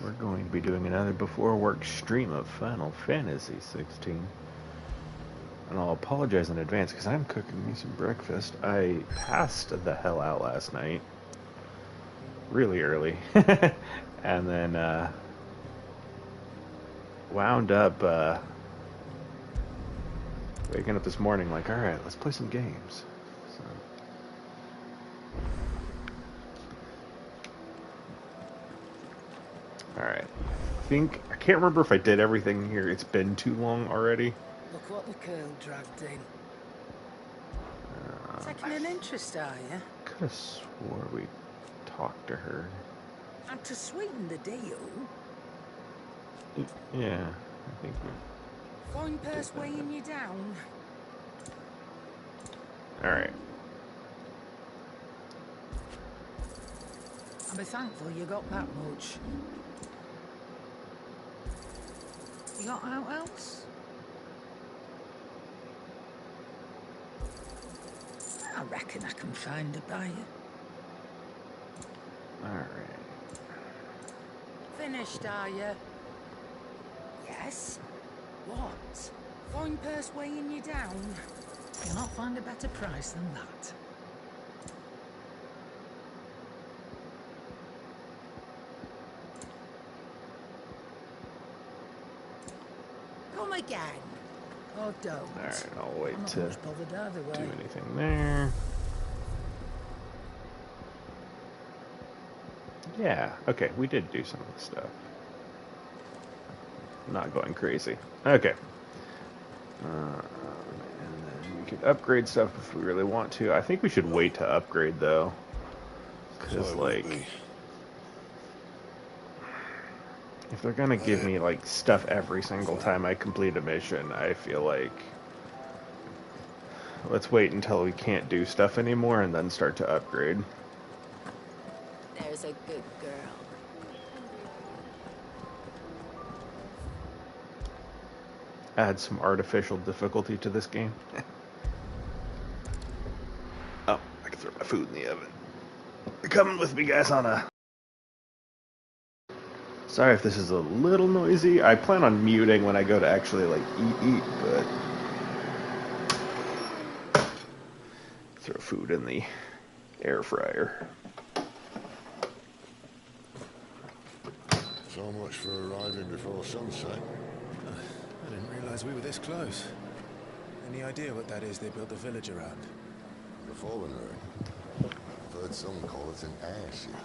we're going to be doing another before work stream of Final Fantasy 16. And I'll apologize in advance because I'm cooking me some breakfast. I passed the hell out last night. Really early. And then wound up waking up this morning like, alright, let's play some games. So. Alright. I can't remember if I did everything here. It's been too long already. Look what the girl dragged in. Taking an interest, are you? Could have swore we talked to her. And to sweeten the deal... Yeah, I think we... Fine purse weighing you down. Alright. I'll be thankful you got that much. You got out else? I reckon I can find a buyer. Alright. Finished, are you? Yes? What? Fine purse weighing you down? You'll not find a better price than that. Come again. Or don't. Alright, I'll wait I'm to not much bothered either way. do anything there. Yeah, okay, we did do some of the stuff. Not going crazy. Okay. And then we could upgrade stuff if we really want to. I think we should wait to upgrade, though. Because, like... if they're gonna give me, like, stuff every single time I complete a mission, I feel like... let's wait until we can't do stuff anymore and then start to upgrade. There's a good girl. Add some artificial difficulty to this game. Oh, I can throw my food in the oven. You're coming with me, guys, on a... Sorry if this is a little noisy. I plan on muting when I go to actually, like, eat, but... throw food in the air fryer. So much for arriving before sunset. I didn't realize we were this close. Any idea what that is they built the village around? The Fallen Earth. I've heard some call it an airship.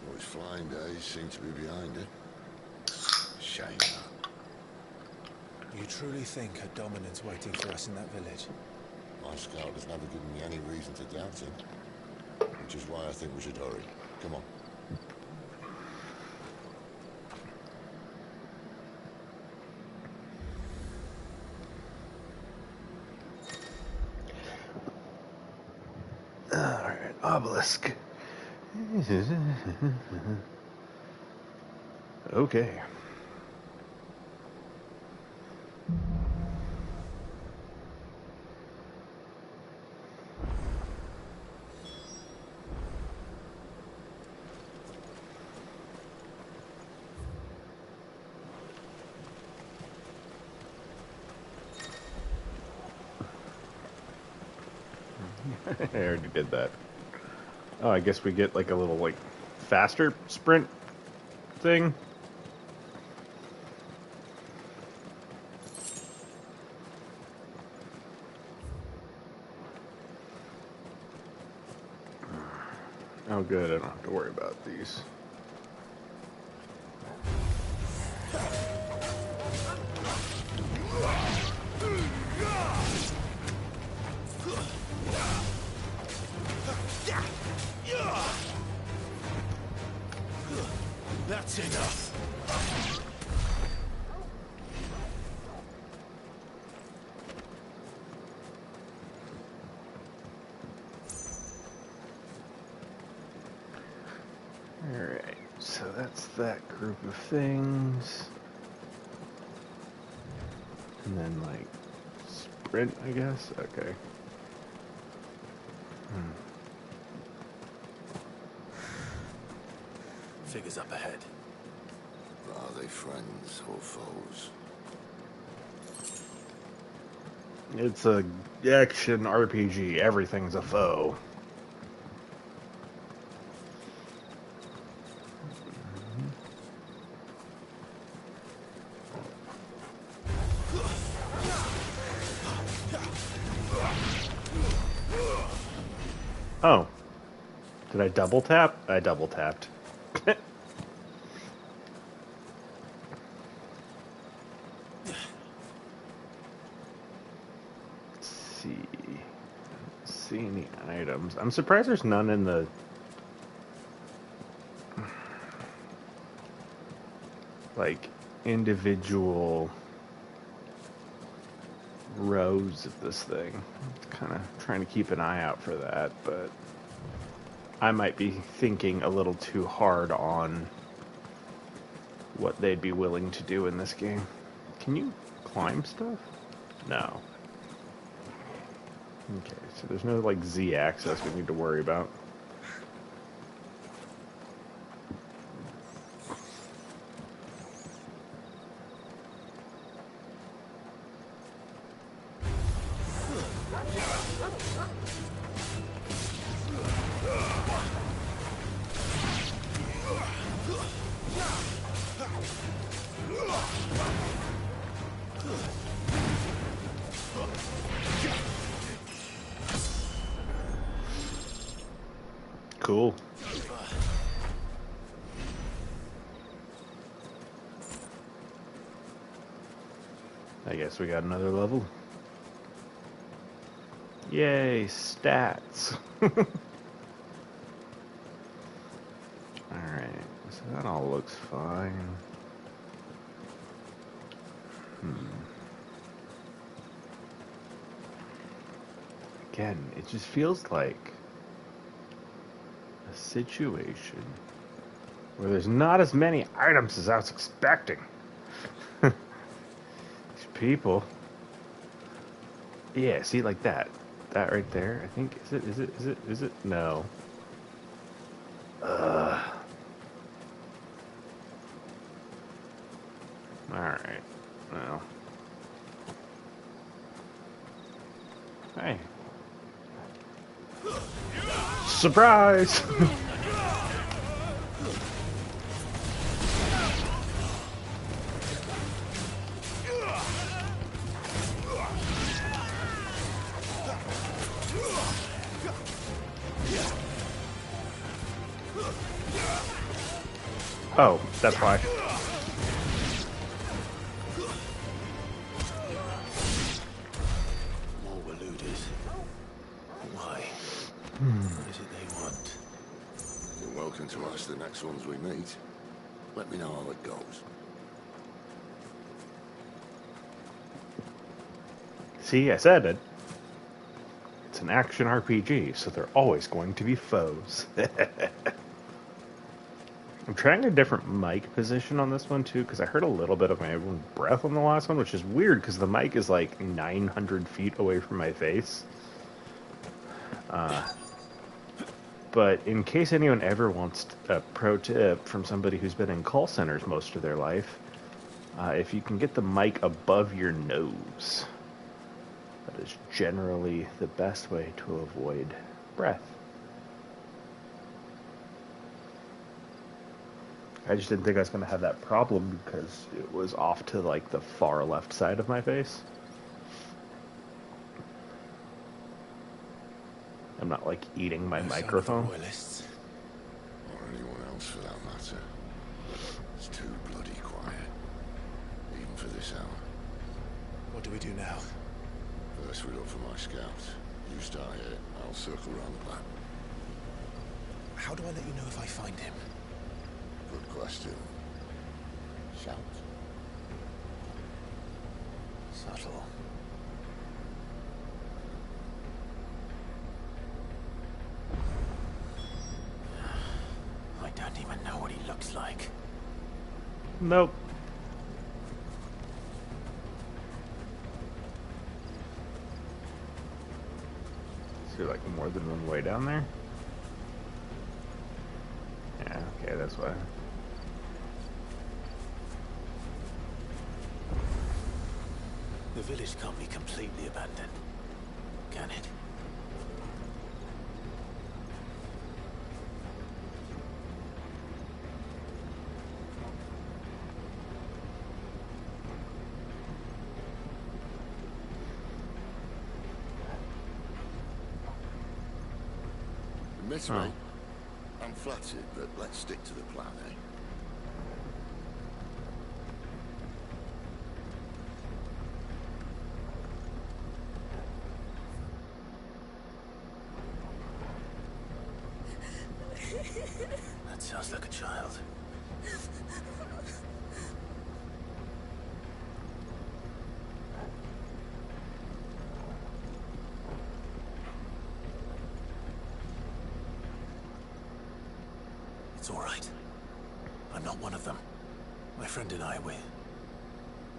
Though its flying days seem to be behind it. Shame that. You truly think a dominant's waiting for us in that village? My scout has never given me any reason to doubt him. Which is why I think we should hurry. Come on. Alright, obelisk. Okay. I already did that. Oh, I guess we get like a little like faster sprint thing. Oh good, I don't have to worry about these. That's enough. Alright, so that's that group of things. And then like sprint, I guess? Okay. Figures up ahead. Are they friends or foes? It's a action RPG. Everything's a foe. Oh. Did I double tap? I double tapped. Let's see. See any items. I'm surprised there's none in the like individual rows of this thing. Kind of trying to keep an eye out for that, but I might be thinking a little too hard on what they'd be willing to do in this game. Can you climb stuff? No. Okay, so there's no like Z axis we need to worry about. Cool. I guess we got another level. Yay, stats. Alright, so that all looks fine. Again, it just feels like a situation where there's not as many items as I was expecting. These people. Yeah, see, like that. That right there, I think, is it? No. Alright, well. Hey. Surprise! Oh, that's why. More Waluders. Why? What is it they want? You're welcome to ask the next ones we meet. Let me know how it goes. See, I said it. It's an action RPG, so they're always going to be foes. I'm trying a different mic position on this one, too, because I heard a little bit of my own breath on the last one, which is weird, because the mic is like 900 feet away from my face. But in case anyone ever wants a pro tip from somebody who's been in call centers most of their life, if you can get the mic above your nose, that is generally the best way to avoid breath. I just didn't think I was going to have that problem because it was off to like the far left side of my face. I'm not like eating my microphone. Royalists. Or anyone else for that matter. It's too bloody quiet. Even for this hour. What do we do now? First we look for my scouts. You start here, I'll circle around the back. How do I let you know if I find him? Good question. Shout. Subtle. I don't even know what he looks like. Nope. Is there like more than one way down there? Yeah, okay, that's why. The village can't be completely abandoned, can it? Miss me? I'm flattered, but let's stick to the plan, eh? That sounds like a child. It's all right. I'm not one of them. My friend and I, we're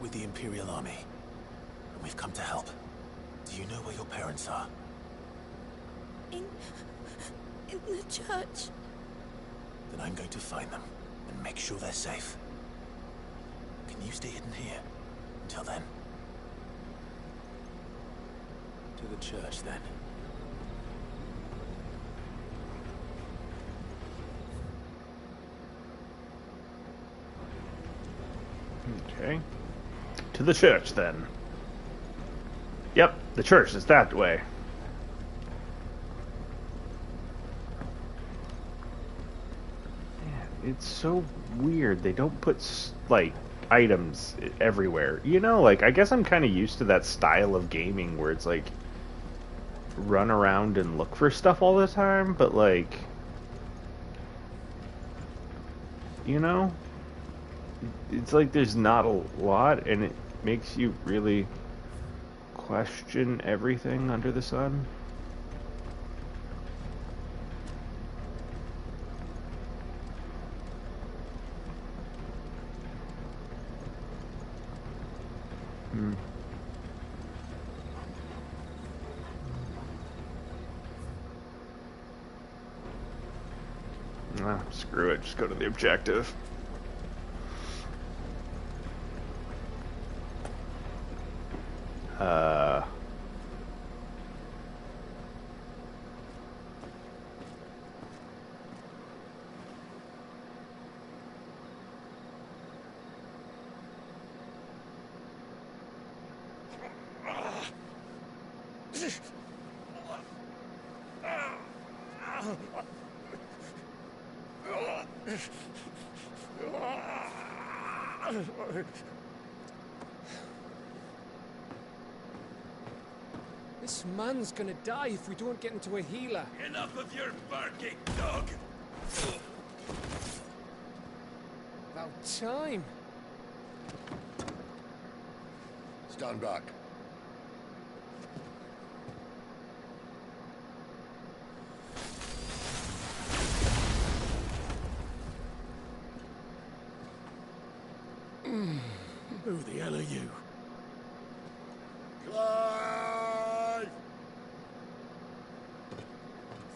with the Imperial Army. And we've come to help. Do you know where your parents are? In the church. Then I'm going to find them and make sure they're safe. Can you stay hidden here until then? To the church, then. Okay. To the church, then. Yep, the church is that way. Man, it's so weird. They don't put, like, items everywhere. You know, like, I guess I'm kind of used to that style of gaming where it's, like, run around and look for stuff all the time, but, like, you know? It's like there's not a lot, and it makes you really question everything under the sun. Screw it, just go to the objective. This man's gonna die if we don't get into a healer. Enough of your barking, dog! About time. Stand back. Who the hell are you? Clive!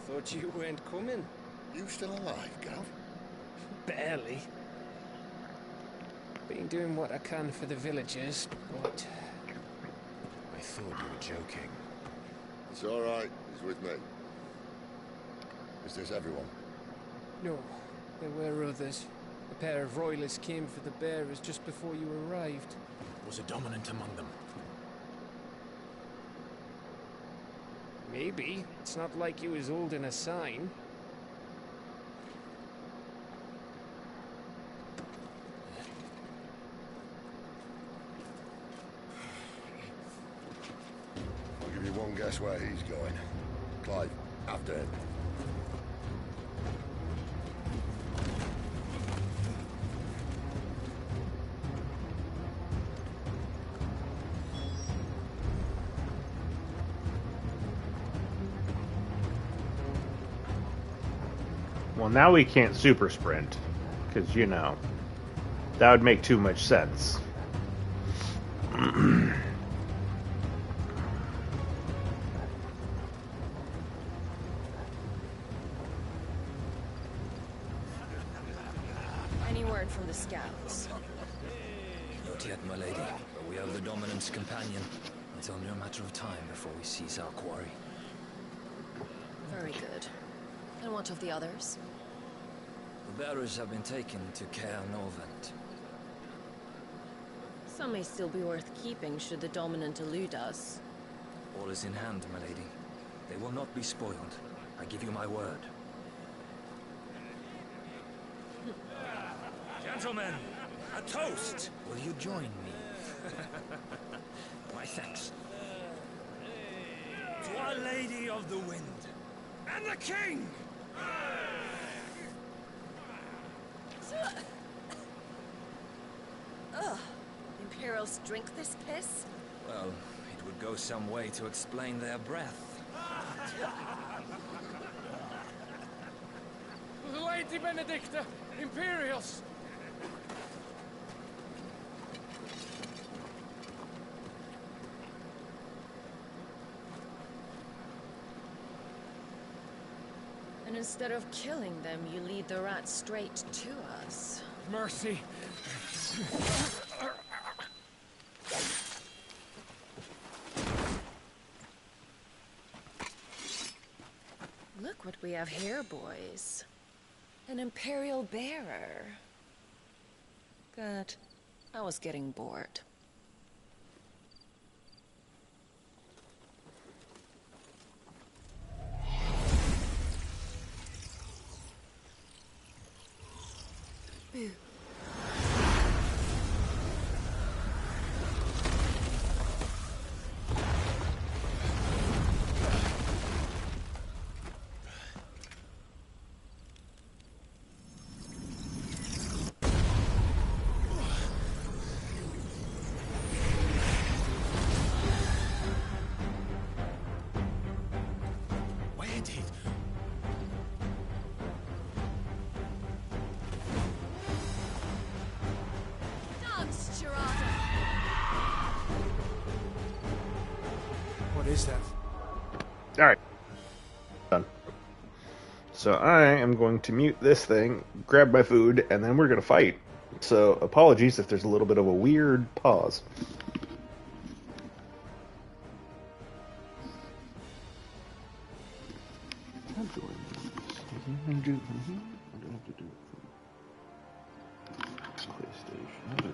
Thought you weren't coming. You still alive, Gav? Barely. Been doing what I can for the villagers, but... I thought you were joking. It's all right. He's with me. Is this everyone? No, there were others. A pair of royalists came for the bearers just before you arrived. Was a dominant among them? Maybe. It's not like he was holding a sign. I'll give you one guess where he's going. Clive, after him. Well, now we can't super sprint, because, you know, that would make too much sense. Any word from the scouts? Not yet, my lady, but we have the Dominant's companion. It's only a matter of time before we seize our quarry. Very good. And what of the others? The bearers have been taken to Caer Norvent. Some may still be worth keeping should the Dominant elude us. All is in hand, my lady. They will not be spoiled. I give you my word. Gentlemen, a toast! Will you join me? My thanks. To Our Lady of the Wind. And the King! Ugh. Imperials drink this piss? Well, it would go some way to explain their breath. Lady Benedicta! Imperials! And instead of killing them, you lead the rats straight to us. Mercy! Look what we have here, boys. An Imperial bearer. Good. I was getting bored. Boo. Where did... Dance, Gerardo! What is that? Alright. Done. So I am going to mute this thing, grab my food, and then we're going to fight. So apologies if there's a little bit of a weird pause. I'm doing this. I do have to do it from PlayStation.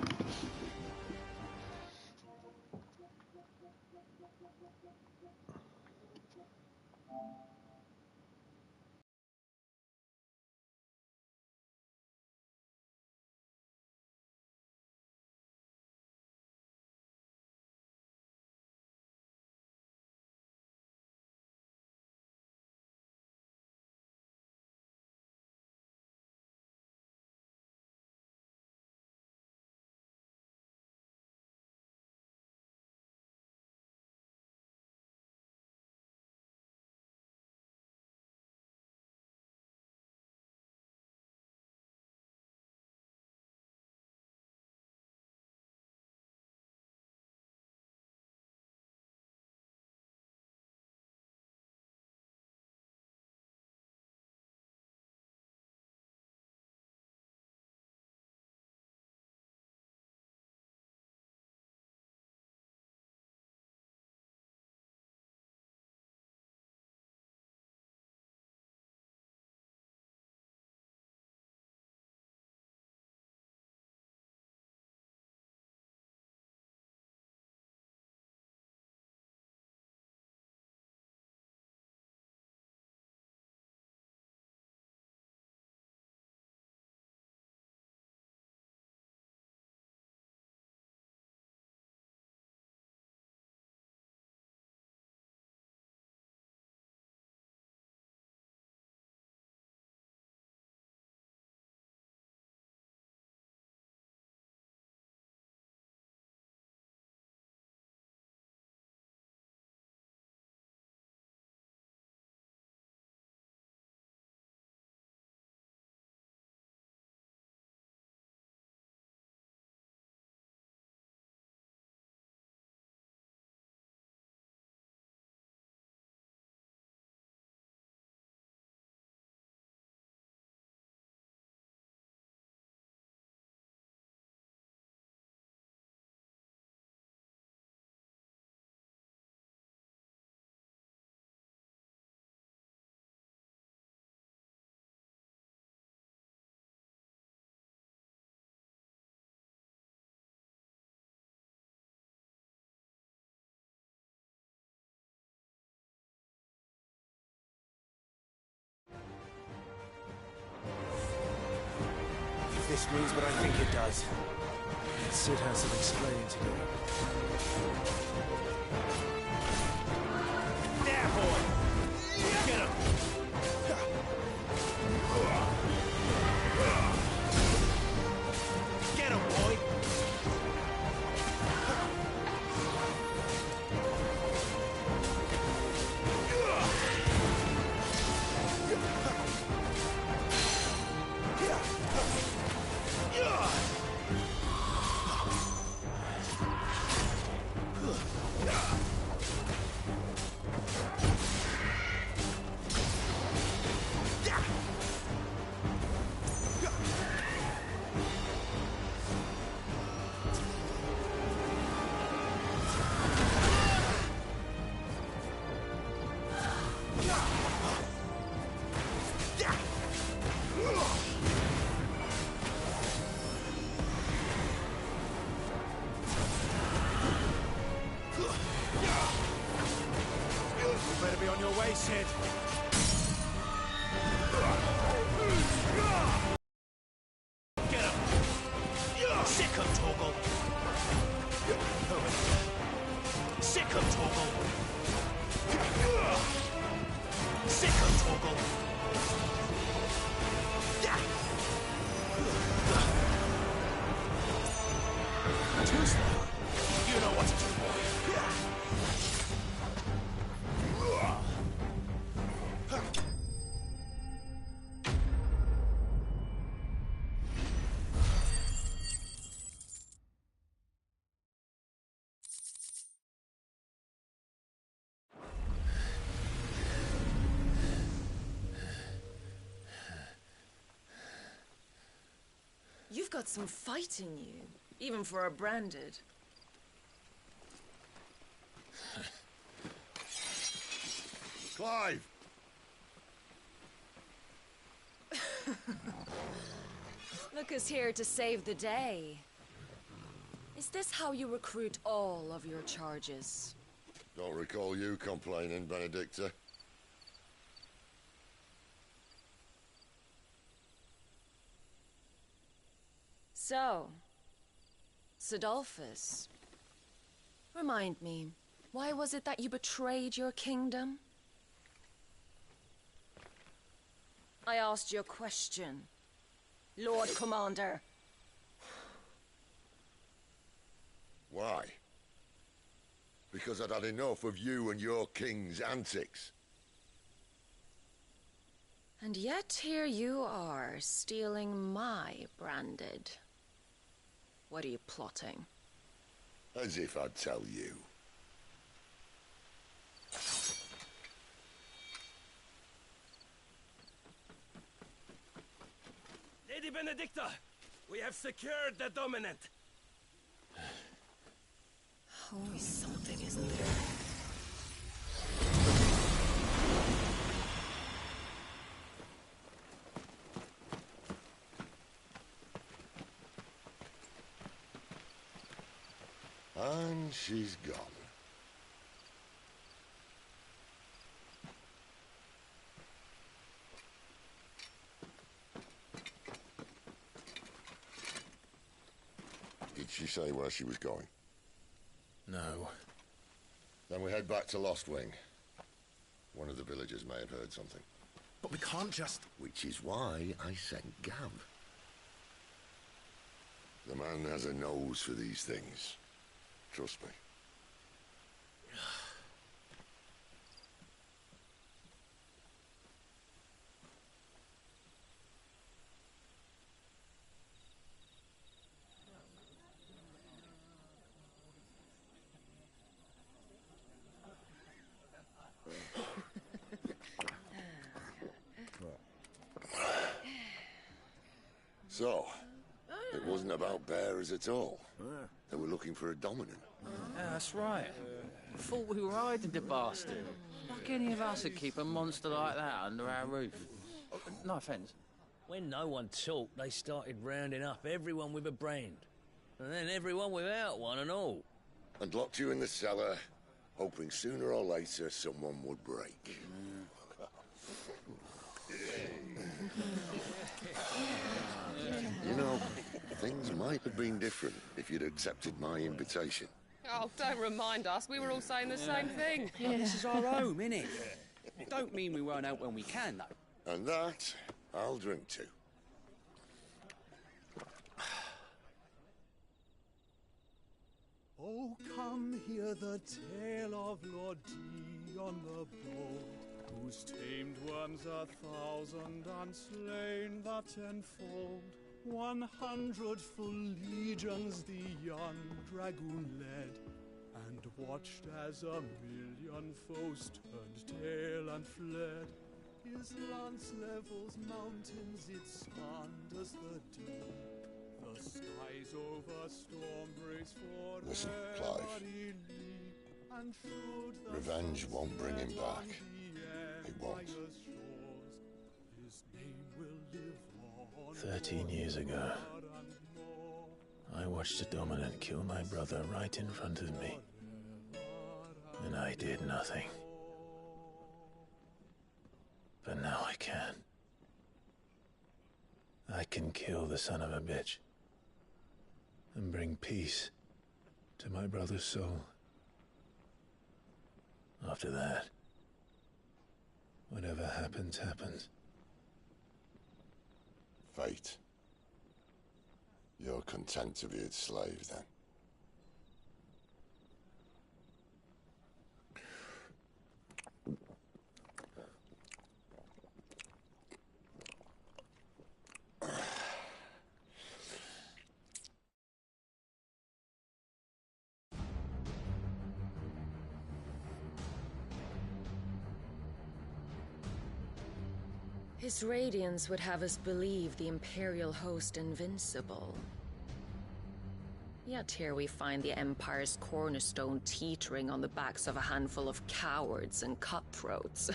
if this means what I think it does. Sid has some explaining to do. There, boy! Get him! Get him, boy! Sid. Get him! Sick him, Torgal! Sick him, Torgal! Sick him, Torgal! Too slow. You know what to do, boy. You've got some fight in you, even for a branded. Clive! Look who's here to save the day. Is this how you recruit all of your charges? Don't recall you complaining, Benedicta. So, Sidolphus, remind me, why was it that you betrayed your kingdom? I asked you a question, Lord Commander. Why? Because I'd had enough of you and your king's antics. And yet here you are, stealing my branded. What are you plotting? As if I'd tell you. Lady Benedicta, we have secured the dominant. Always something, isn't there? And she's gone. Did she say where she was going? No. Then we head back to Lost Wing. One of the villagers may have heard something. But we can't just... Which is why I sent Gav. The man has a nose for these things. Trust me. So, it wasn't about bearers at all. They were looking for a dominant. Yeah, that's right. Thought we were hiding the bastard. Like any of us would keep a monster like that under our roof. No offence. When no one talked, they started rounding up everyone with a brand. And then everyone without one and all. And locked you in the cellar, hoping sooner or later someone would break. You know, might have been different if you'd accepted my invitation. Oh, don't remind us. We were all saying the same thing. Well, this is our home, innit? Don't mean we won't out when we can, though. And that, I'll drink to. Oh, come hear the tale of Lord Dion the Bold, whose tamed worms 1,000 and slain the tenfold. 100 full legions the young dragoon led, and watched as 1,000,000 foes turned tail and fled. His lance levels mountains, it sanders the deep. The skies over storm breaks for Listen, Clive. Revenge won't bring him back. It won't. 13 years ago, I watched a dominant kill my brother right in front of me, and I did nothing. But now I can. I can kill the son of a bitch and bring peace to my brother's soul. After that, whatever happens, happens. Fate. You're content to be its slave, then? His radiance would have us believe the Imperial host invincible. Yet here we find the Empire's cornerstone teetering on the backs of a handful of cowards and cutthroats.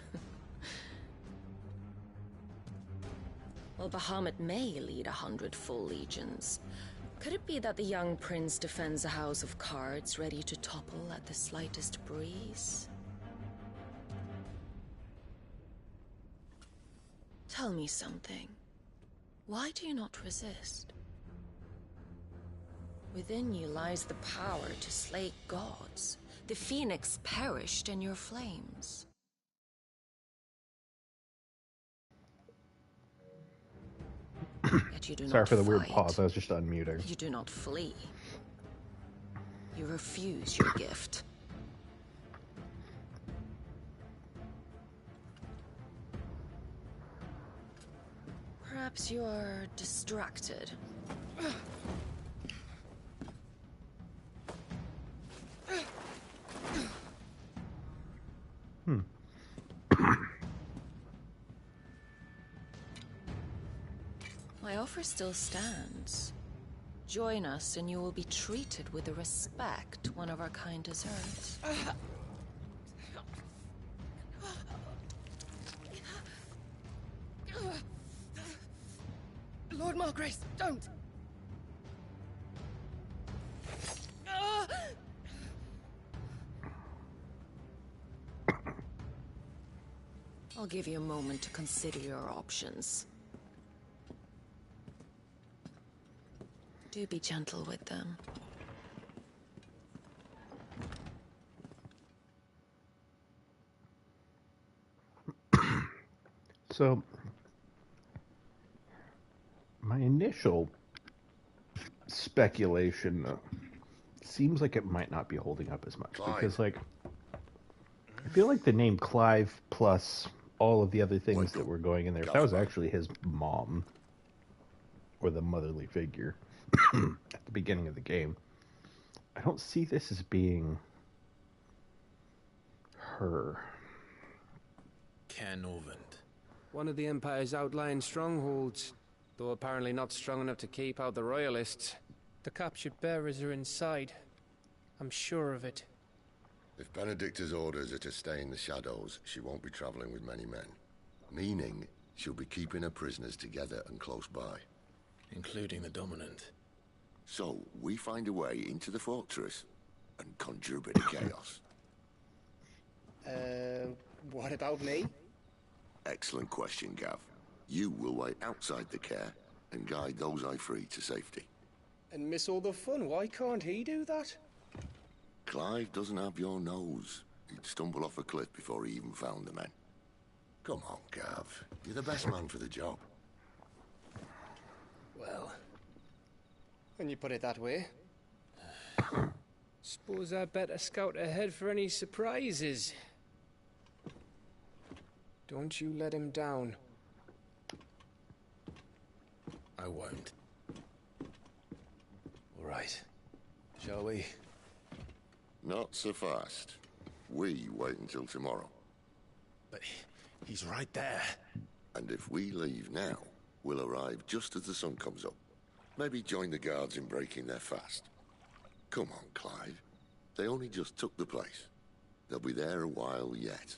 Well, Bahamut may lead 100 full legions. Could it be that the young prince defends a house of cards ready to topple at the slightest breeze? Tell me something. Why do you not resist? Within you lies the power to slay gods. The phoenix perished in your flames. Yet you do Sorry not for the weird fight. pause. I was just unmuting. You do not flee. You refuse your gift. Perhaps you're distracted. My offer still stands. Join us and you will be treated with the respect one of our kind deserves. Lord Margrace, don't! I'll give you a moment to consider your options. Do be gentle with them. So, my initial speculation seems like it might not be holding up as much. Clive. Because, like, I feel like the name Clive plus all of the other things that were going in there, if that was actually his mom or the motherly figure at the beginning of the game, I don't see this as being her. Canovant. One of the Empire's outlying strongholds, though apparently not strong enough to keep out the Royalists. The captured bearers are inside. I'm sure of it. If Benedicta's orders are to stay in the shadows, she won't be traveling with many men. Meaning, she'll be keeping her prisoners together and close by. Including the Dominant. So, we find a way into the fortress and conjure a bit of chaos. What about me? Excellent question, Gav. You will wait outside the care and guide those I free to safety. and miss all the fun. Why can't he do that? Clive doesn't have your nose. He'd stumble off a cliff before he even found the men. Come on, Gav. You're the best man for the job. Well, when you put it that way. Suppose I'd better scout ahead for any surprises. Don't you let him down. I won't. All right. Shall we? Not so fast. We wait until tomorrow. But he's right there. And if we leave now, we'll arrive just as the sun comes up. Maybe join the guards in breaking their fast. Come on, Clive. They only just took the place. They'll be there a while yet.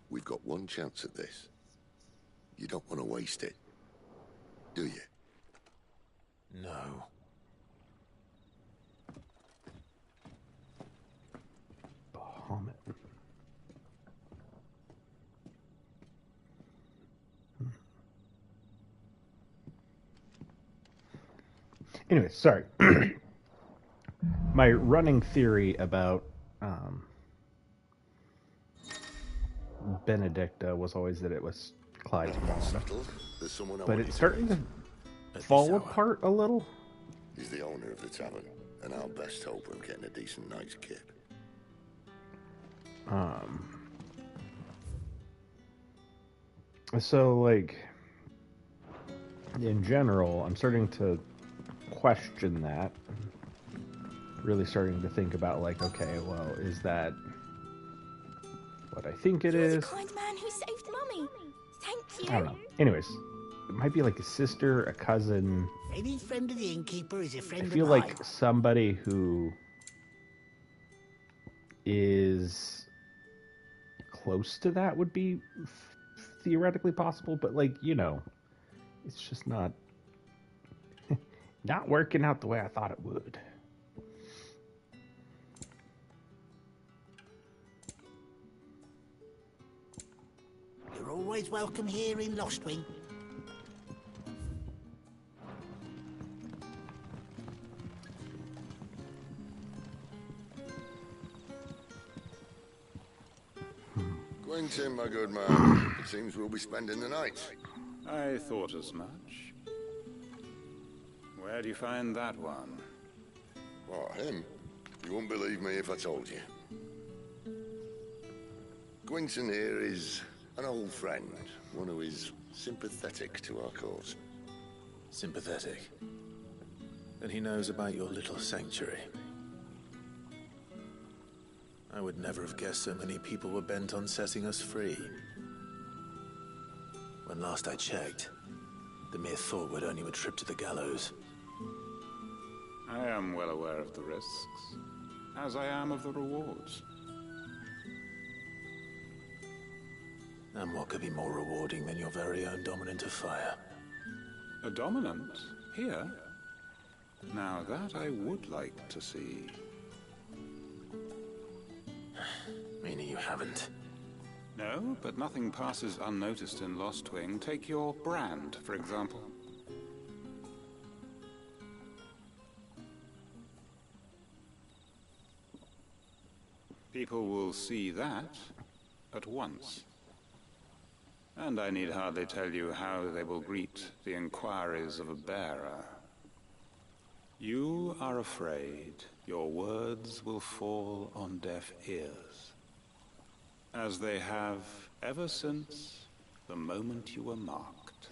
We've got one chance at this. You don't want to waste it, do you? No. Bahamut. Anyway, sorry. My running theory about Benedicta was always that it was Clyde's mom. But it's starting to fall apart a little. He's the owner of the tavern, and our best hope of getting a decent night's kip. So, like, in general, I'm starting to question that. Really starting to think about, like, okay, well, is that what I think it is? The kind man who saved Mummy. Thank you. I don't know. Anyways, it might be like a sister, a cousin. Any friend of the innkeeper is a friend I of feel mine. like somebody who is close to that would be theoretically possible, but, like, you know, it's just not not working out the way I thought it would. You're always welcome here in Lostwing. Quentin, my good man. It seems we'll be spending the night. I thought as much. Where do you find that one? What, him? You wouldn't believe me if I told you. Quentin here is an old friend, one who is sympathetic to our cause. Sympathetic? And he knows about your little sanctuary. I would never have guessed so many people were bent on setting us free. When last I checked, the mere thought would earn you a trip to the gallows. I am well aware of the risks, as I am of the rewards. And what could be more rewarding than your very own dominant of fire? A dominant? Here? Now that I would like to see. Meaning you haven't? No, but nothing passes unnoticed in Lostwing. Take your brand, for example. People will see that at once. And I need hardly tell you how they will greet the inquiries of a bearer. You are afraid your words will fall on deaf ears, as they have ever since the moment you were marked.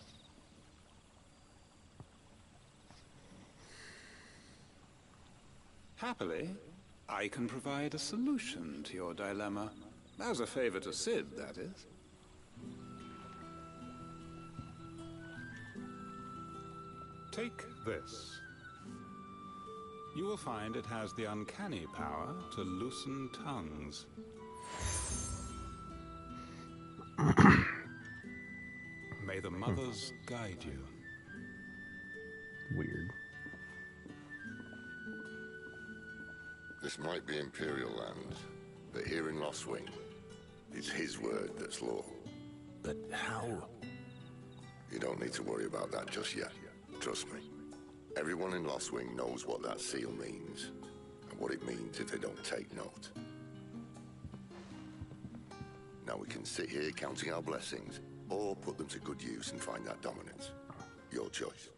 Happily, I can provide a solution to your dilemma, as a favor to Sid, that is. Take this. You will find it has the uncanny power to loosen tongues. May the mothers guide you. Weird. This might be Imperial land, but here in Lostwing, it's his word that's law. But how? You don't need to worry about that just yet. Trust me. Everyone in Lostwing knows what that seal means, and what it means if they don't take note. Now we can sit here counting our blessings, or put them to good use and find that dominance. Your choice.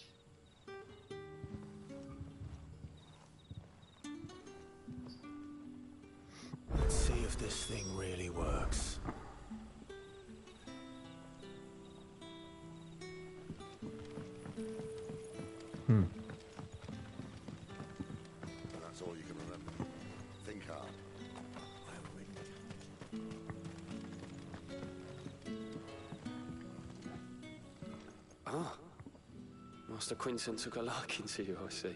Let's see if this thing really works. That's all you can remember. Think hard. Ah. Master Quinton took a liking to you, I see.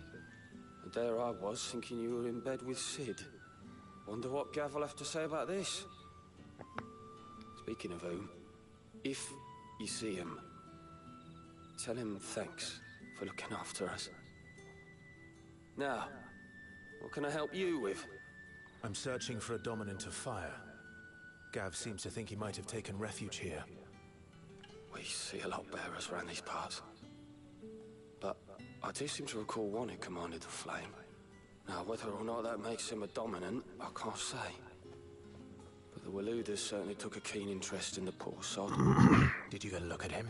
And there I was, thinking you were in bed with Sid. Wonder what Gav will have to say about this. Speaking of whom, if you see him, tell him thanks for looking after us. Now, what can I help you with? I'm searching for a dominant of fire. Gav seems to think he might have taken refuge here. We see a lot of bearers around these parts. But I do seem to recall one who commanded the flame. Now, whether or not that makes him a dominant, I can't say. But the Waluders certainly took a keen interest in the poor sod. Did you get a look at him?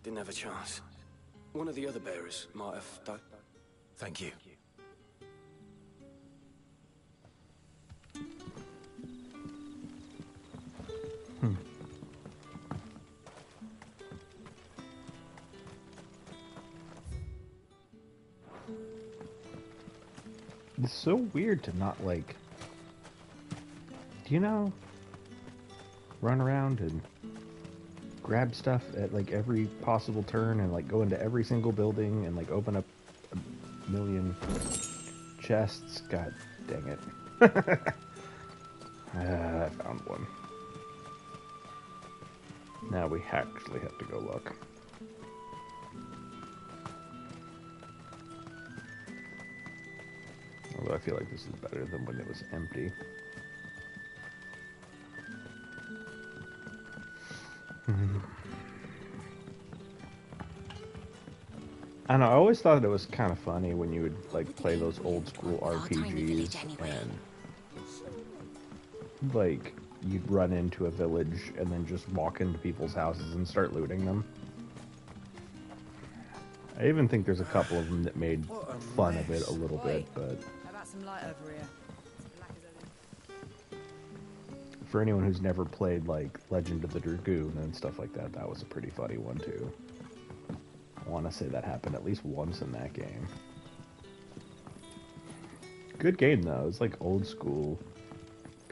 Didn't have a chance. One of the other bearers might have, though. Thank you. It's so weird to not, like, do you know, run around and grab stuff at, like, every possible turn and, like, go into every single building and, like, open up a million chests? God dang it. I found one. Now we actually have to go look. Although I feel like this is better than when it was empty. I don't know, I always thought it was kind of funny when you would like play those old school RPGs and like you'd run into a village and then just walk into people's houses and start looting them. I even think there's a couple of them that made fun of it a little bit, but How about some light over here? for anyone who's never played like Legend of the Dragoon and stuff like that, that was a pretty funny one too. I want to say that happened at least once in that game. Good game though. It's like old school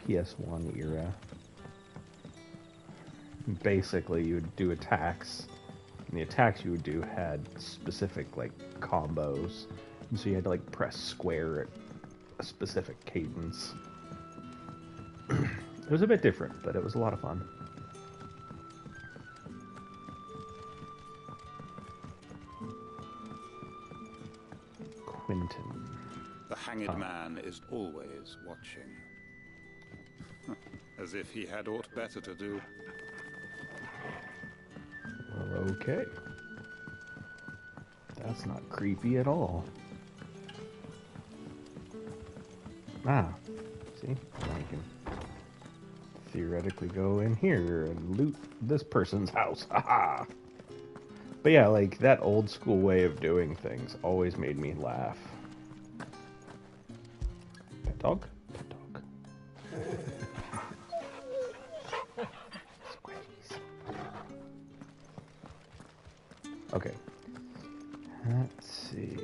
PS1 era. Basically, you would do attacks, and the attacks you would do had specific like combos, and so you had to like press square at a specific cadence. It was a bit different, but it was a lot of fun. Quinton. The hanged man is always watching. As if he had aught better to do. Well, okay. That's not creepy at all. Ah, see? Now I can theoretically go in here and loot this person's house. Haha! But yeah, like, that old school way of doing things always made me laugh. Pet dog? Pet dog. Okay. Let's see.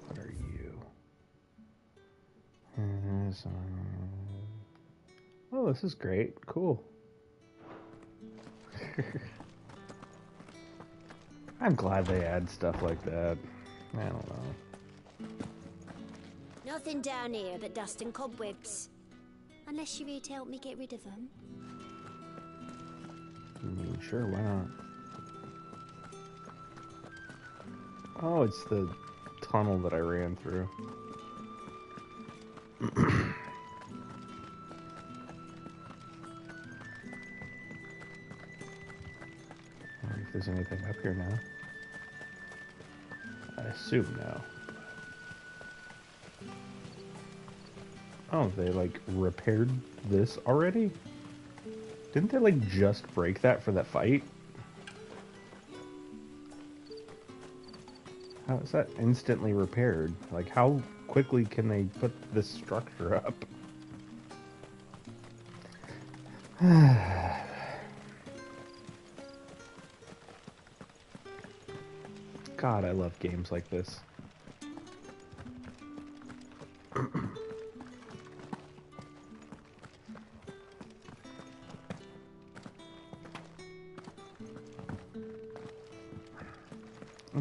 What are you? Oh, this is great. Cool. I'm glad they add stuff like that. I don't know. Nothing down here but dust and cobwebs. Unless you're here to help me get rid of them. I mean, sure, why not? Oh, it's the tunnel that I ran through. I wonder if there's anything up here now. I assume no. Oh, they like repaired this already? Didn't they like just break that for that fight? How is that instantly repaired? Like, how quickly can they put this structure up? God, I love games like this. I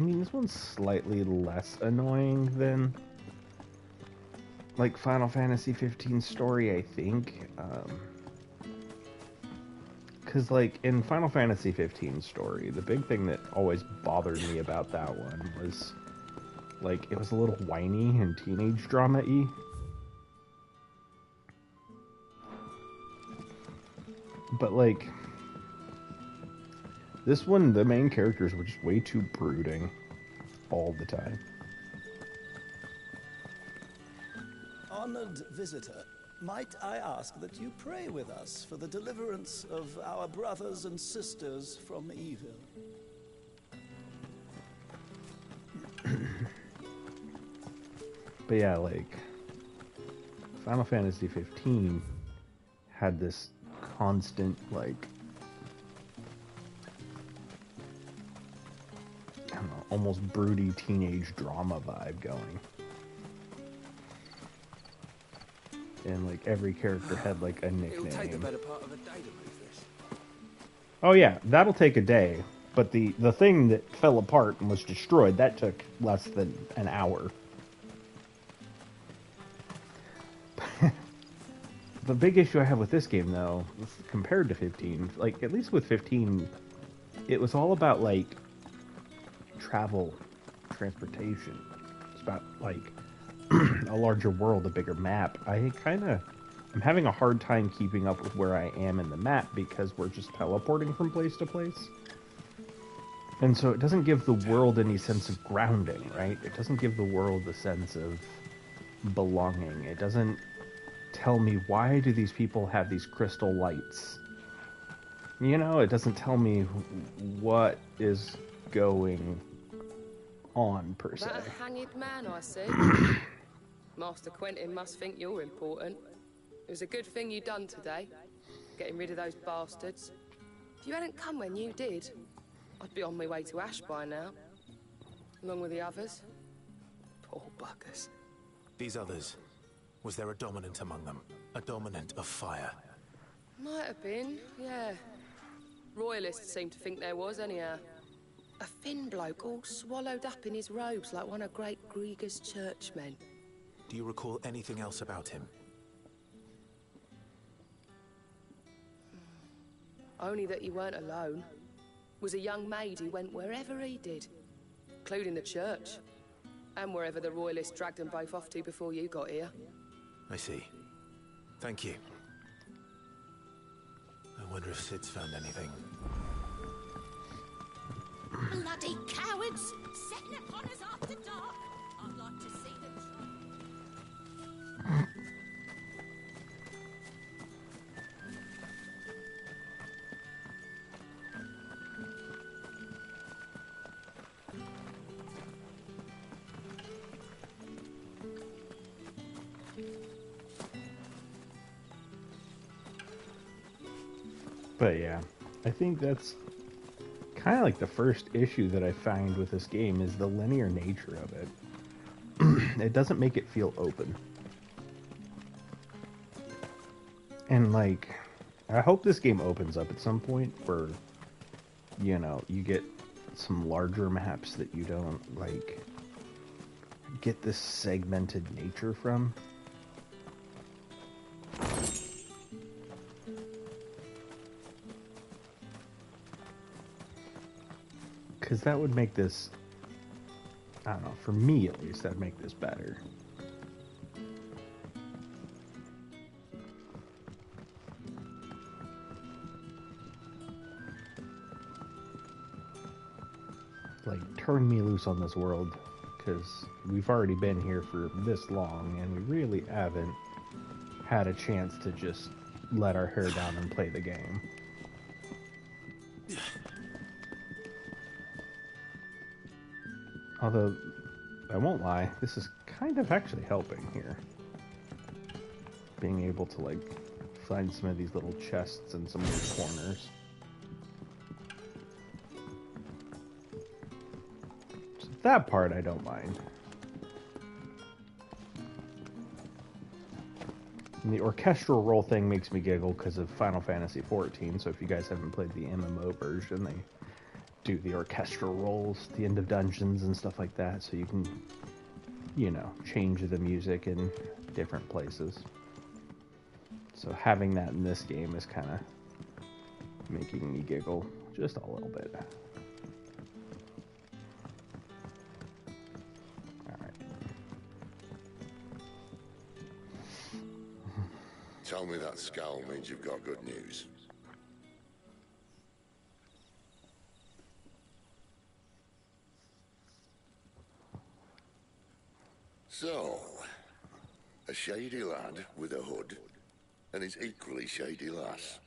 mean, this one's slightly less annoying than like Final Fantasy 15 story, I think. Because like in Final Fantasy 15 story, the big thing that always bothered me about that one was like it was a little whiny and teenage drama-y. But like this one, the main characters were just way too brooding all the time. Honored visitor, might I ask that you pray with us for the deliverance of our brothers and sisters from evil? But yeah, like Final Fantasy 15 had this constant like I don't know, almost broody teenage drama vibe going. And like every character had like a nickname. It'll take the better part of a day to move this. Oh yeah, that'll take a day. But the thing that fell apart and was destroyed, that took less than an hour. The big issue I have with this game, though, compared to 15, like, at least with 15, it was all about, like, travel, transportation. It's about, like, a larger world, a bigger map. I'm having a hard time keeping up with where I am in the map because we're just teleporting from place to place. And so it doesn't give the world any sense of grounding, right? It doesn't give the world a sense of belonging. It doesn't tell me, why do these people have these crystal lights? You know, it doesn't tell me what is going on, per se. That a hanged man, I see. Master Quentin must think you're important. It was a good thing you done today, getting rid of those bastards. If you hadn't come when you did, I'd be on my way to Ash by now, along with the others. Poor buggers. These others, was there a dominant among them? A dominant of fire? Might have been, yeah. Royalists seem to think there was, anyhow. A thin bloke all swallowed up in his robes like one of Great Grieger's churchmen. Do you recall anything else about him? Only that he weren't alone. Was a young maid who went wherever he did, including the church, and wherever the Royalists dragged them both off to before you got here. I see. Thank you. I wonder if Sid's found anything. Bloody cowards! Setting upon us after dark! I'd like to see them try. But yeah, I think that's kind of like the first issue that I find with this game is the linear nature of it. It doesn't make it feel open. And like, I hope this game opens up at some point where, you know, you get some larger maps that you don't, like, get this segmented nature from. Because that would make this, I don't know, for me at least, that'd make this better. Like, turn me loose on this world. because we've already been here for this long, and we really haven't had a chance to just let our hair down and play the game. Although, I won't lie, this is kind of actually helping here. Being able to, like, find some of these little chests and some of these corners. So that part I don't mind. And the orchestral roll thing makes me giggle because of Final Fantasy XIV, so if you guys haven't played the MMO version, they do the orchestral rolls at the end of dungeons and stuff like that, so you can, you know, change the music in different places. So having that in this game is kind of making me giggle just a little bit. Alright. Tell me that scowl means you've got good news. So, a shady lad with a hood, and his equally shady lass.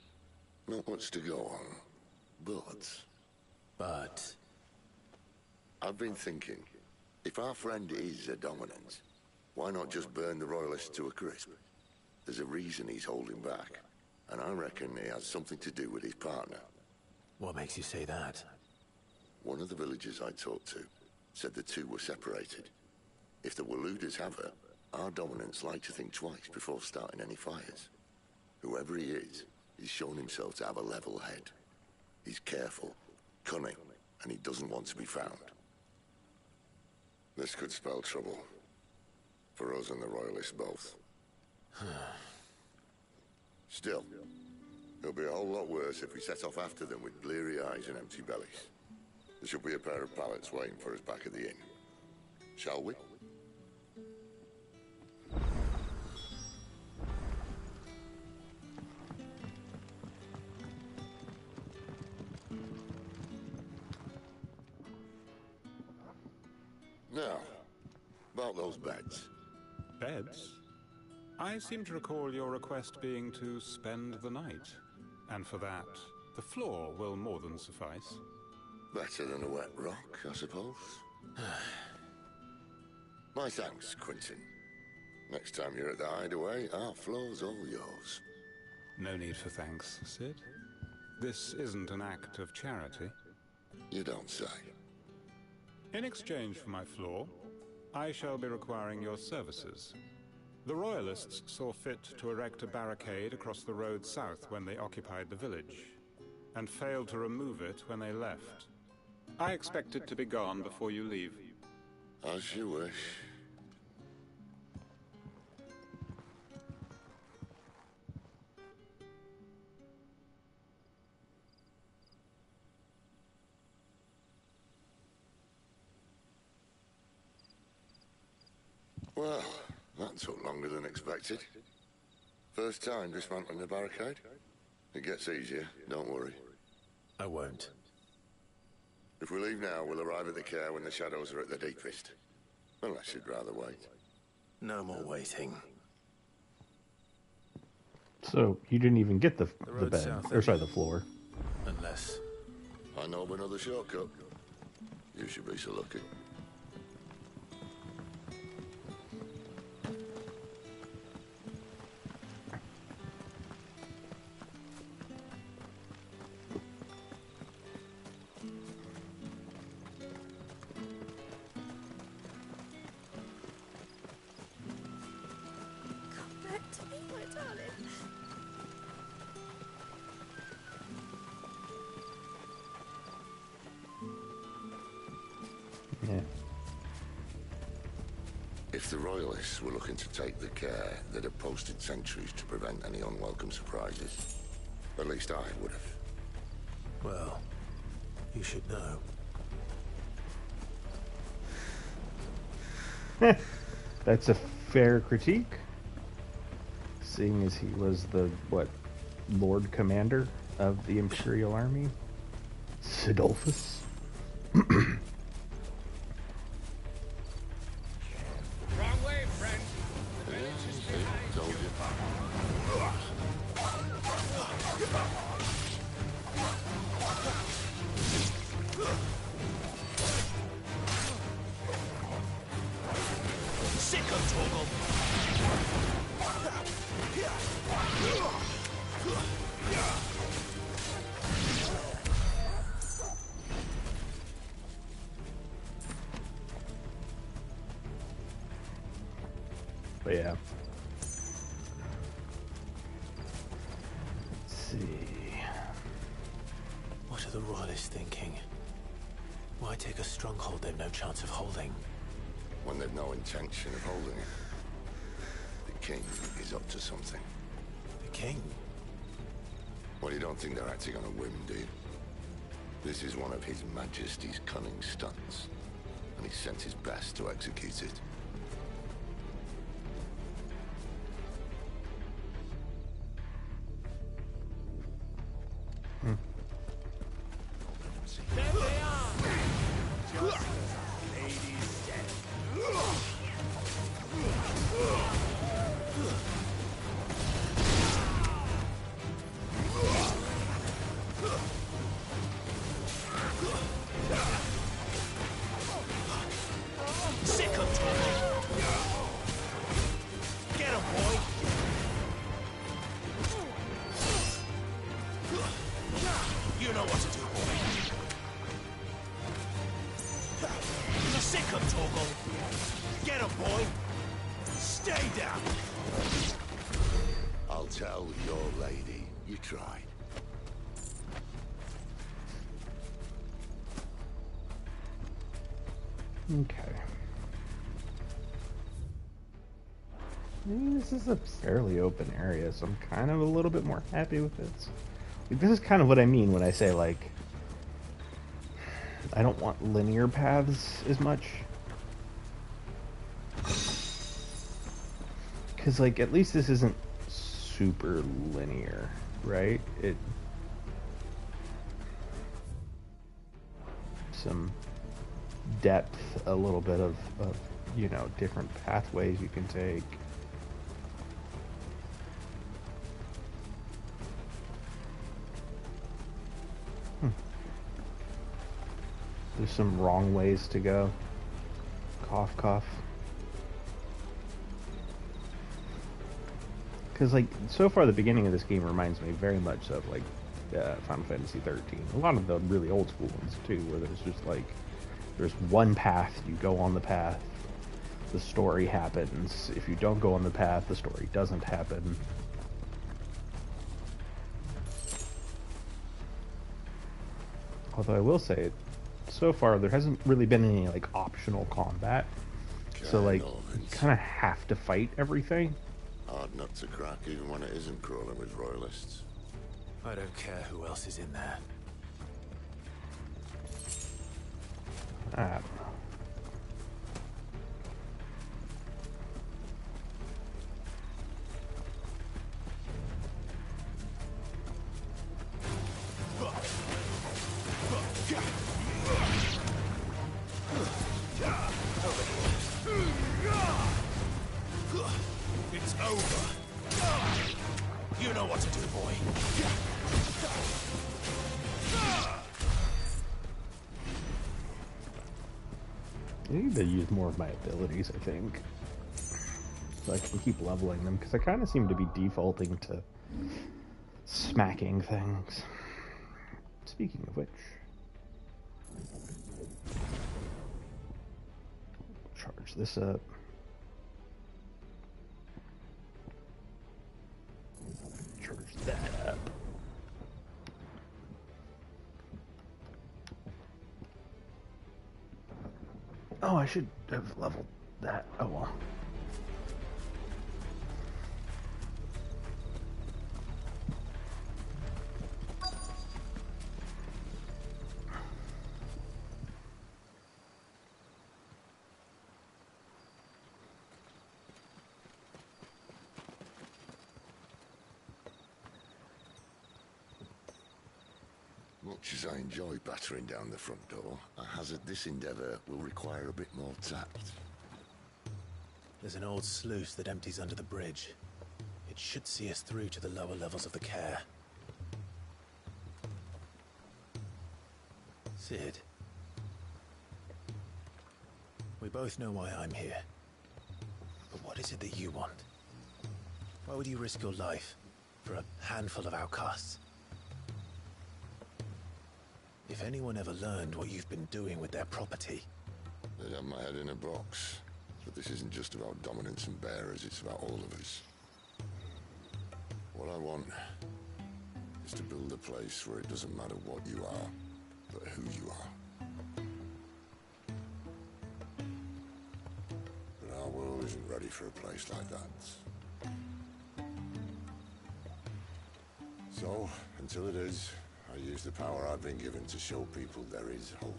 Not much to go on, but... I've been thinking, if our friend is a dominant, why not just burn the royalists to a crisp? There's a reason he's holding back, and I reckon it has something to do with his partner. What makes you say that? One of the villagers I talked to said the two were separated. If the Waluders have her, our dominants like to think twice before starting any fires. Whoever he is, he's shown himself to have a level head. He's careful, cunning, and he doesn't want to be found. This could spell trouble. For us and the Royalists both. Still, it'll be a whole lot worse if we set off after them with bleary eyes and empty bellies. There should be a pair of pallets waiting for us back at the inn. Shall we? Now, about those beds. Beds? I seem to recall your request being to spend the night. And for that, the floor will more than suffice. Better than a wet rock, I suppose. My thanks, Quentin. Next time you're at the hideaway, our floor's all yours. No need for thanks, Sid. This isn't an act of charity. You don't say. In exchange for my floor, I shall be requiring your services. The Royalists saw fit to erect a barricade across the road south when they occupied the village, and failed to remove it when they left. I expect it to be gone before you leave. As you wish. Well, that took longer than expected. First time dismantling the barricade? It gets easier, don't worry. I won't. If we leave now, we'll arrive at the care when the shadows are at their deepest. Unless you'd rather wait. No more waiting. So, you didn't even get the bed, south, or sorry, the floor. Unless... I know of another shortcut. You should be so lucky. Yeah. If the Royalists were looking to take the care, they'd have posted sentries to prevent any unwelcome surprises. At least I would have. Well, you should know. That's a fair critique. Seeing as he was the, what, Lord Commander of the Imperial Army? Sidolphus? 'em, Torgal. But yeah. Let's see. What are the Royalists thinking? Why take a stronghold they've no chance of holding? When they've no intention of holding it. The king is up to something. The king? Well, you don't think they're acting on a whim, do you? This is one of His Majesty's cunning stunts, and he sent his best to execute it. There they are! Just as the lady said. Sick of Torgal. Get him, boy. You know what to do, boy. Sick of Torgal. Get him, boy. Stay down. I'll tell your lady you tried. Okay. I mean, this is a fairly open area, so I'm kind of a little bit more happy with it. Like, this is kind of what I mean when I say, like, I don't want linear paths as much. Because, like, at least this isn't super linear, right? Some depth, a little bit of you know, different pathways you can take. There's some wrong ways to go. Cough, cough. Because, like, so far the beginning of this game reminds me very much of, like, Final Fantasy 13. A lot of the really old school ones, too, where there's just, like, there's one path, you go on the path, the story happens. If you don't go on the path, the story doesn't happen. Although I will say, so far there hasn't really been any, like, optional combat. So, like, you kind of have to fight everything. Hard nut to crack, even when it isn't crawling with royalists. I don't care who else is in there. I don't know. It's over. You know what to do, boy. I need to use more of my abilities, I think, so I can keep leveling them, because I kind of seem to be defaulting to smacking things. Speaking of which, charge this up. Charge that up. Oh, I should have leveled that. Oh well. Much as I enjoy battering down the front door, I hazard this endeavour will require a bit more tact. There's an old sluice that empties under the bridge. It should see us through to the lower levels of the care. Sid. We both know why I'm here. But what is it that you want? Why would you risk your life for a handful of outcasts? If anyone ever learned what you've been doing with their property... They'd have my head in a box. But this isn't just about dominance and bearers, it's about all of us. What I want is to build a place where it doesn't matter what you are, but who you are. But our world isn't ready for a place like that. So, until it is, I use the power I've been given to show people there is hope.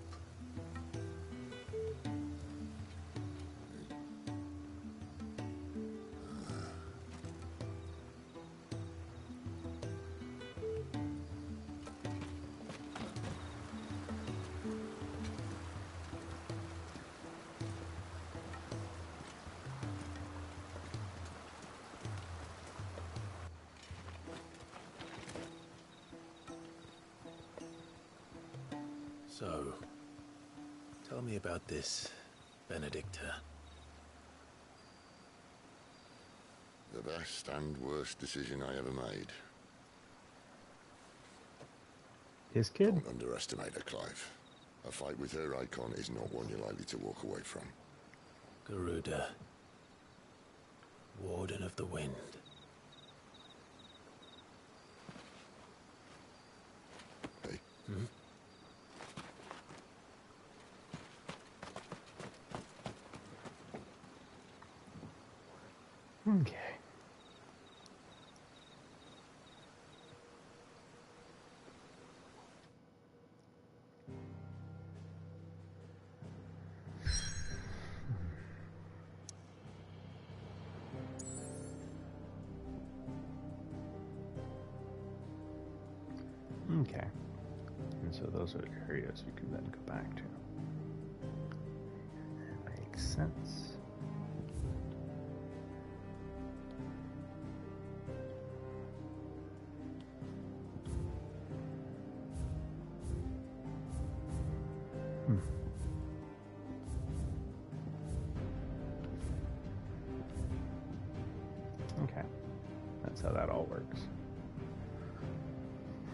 So, tell me about this Benedicta. The best and worst decision I ever made. His kid? Don't underestimate her, Clive. A fight with her icon is not one you're likely to walk away from. Garuda. Warden of the Wind. Hey. Hmm? Okay. Okay. And so those are areas you can then go back to. That makes sense. Okay, that's how that all works.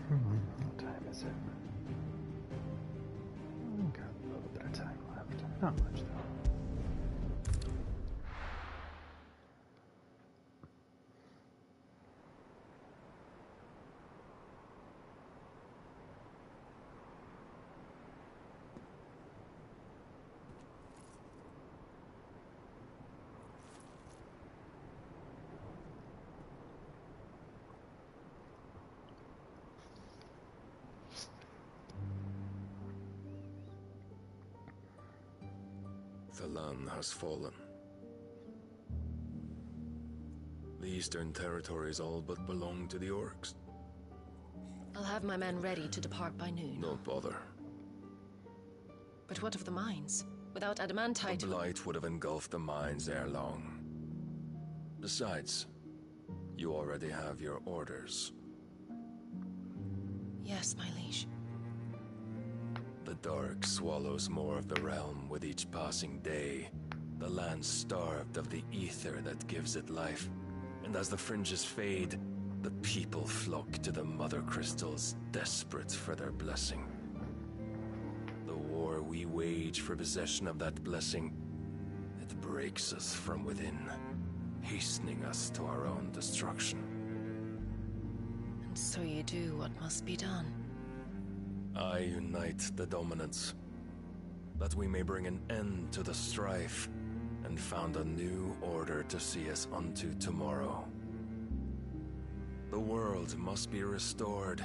What time is it? Got a little bit of time left. Not much though. The land has fallen. The Eastern Territories all but belong to the Orcs. I'll have my men ready to depart by noon. Don't bother. But what of the mines? Without adamantite... The blight would have engulfed the mines ere long. Besides, you already have your orders. Yes, my liege. The dark swallows more of the realm with each passing day. The land starved of the ether that gives it life. And as the fringes fade, the people flock to the mother crystals, desperate for their blessing. The war we wage for possession of that blessing, it breaks us from within, hastening us to our own destruction. And so you do what must be done. I unite the dominants, that we may bring an end to the strife, and found a new order to see us unto tomorrow. The world must be restored,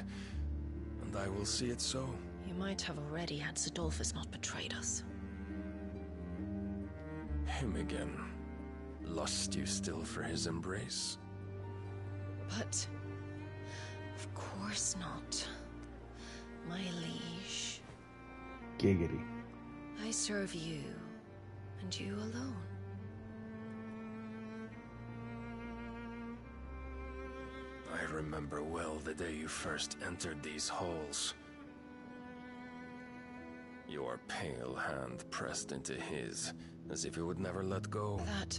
and I will see it so. You might have already had Sidolphus not betrayed us. Him again. Lust you still for his embrace? But... of course not. My liege. Giggity. I serve you, and you alone. I remember well the day you first entered these halls. Your pale hand pressed into his, as if it would never let go. That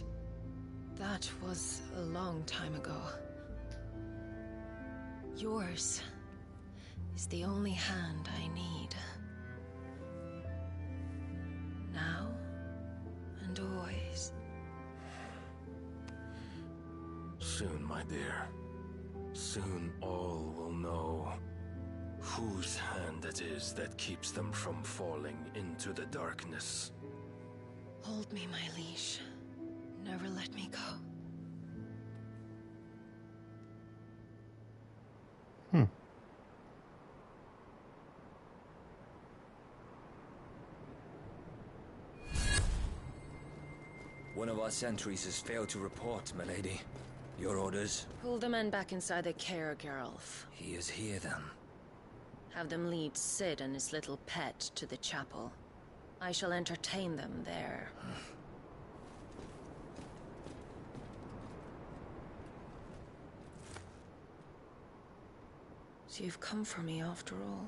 That was a long time ago. Yours is the only hand I need. Now and always. Soon, my dear. Soon all will know whose hand it is that keeps them from falling into the darkness. Hold me, my liege. Never let me go. One of our sentries has failed to report, milady. Your orders? Pull the men back inside the care, Geralf. He is here, then. Have them lead Sid and his little pet to the chapel. I shall entertain them there. So you've come for me after all.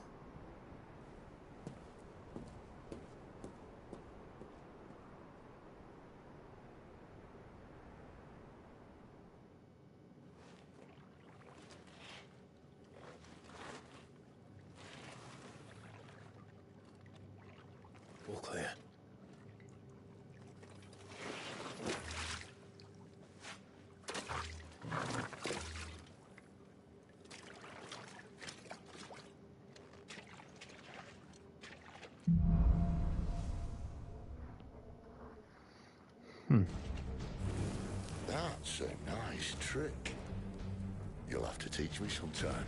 All clear. That's a nice trick. You'll have to teach me sometime.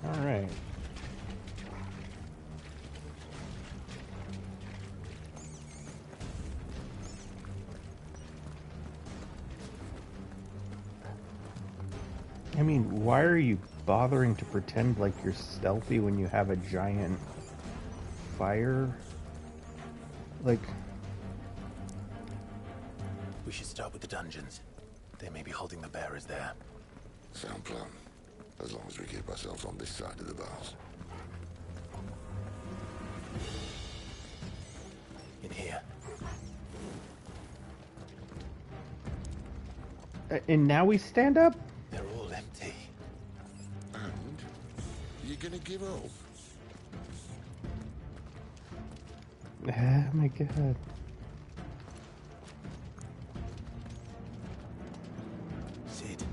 All right. I mean, why are you bothering to pretend like you're stealthy when you have a giant fire? Like... We should start with the dungeons. They may be holding the bearers there. Sound plan. As long as we keep ourselves on this side of the bars. In here. And now we stand up? They're all empty. And? You're gonna give up? Oh my god. Sid.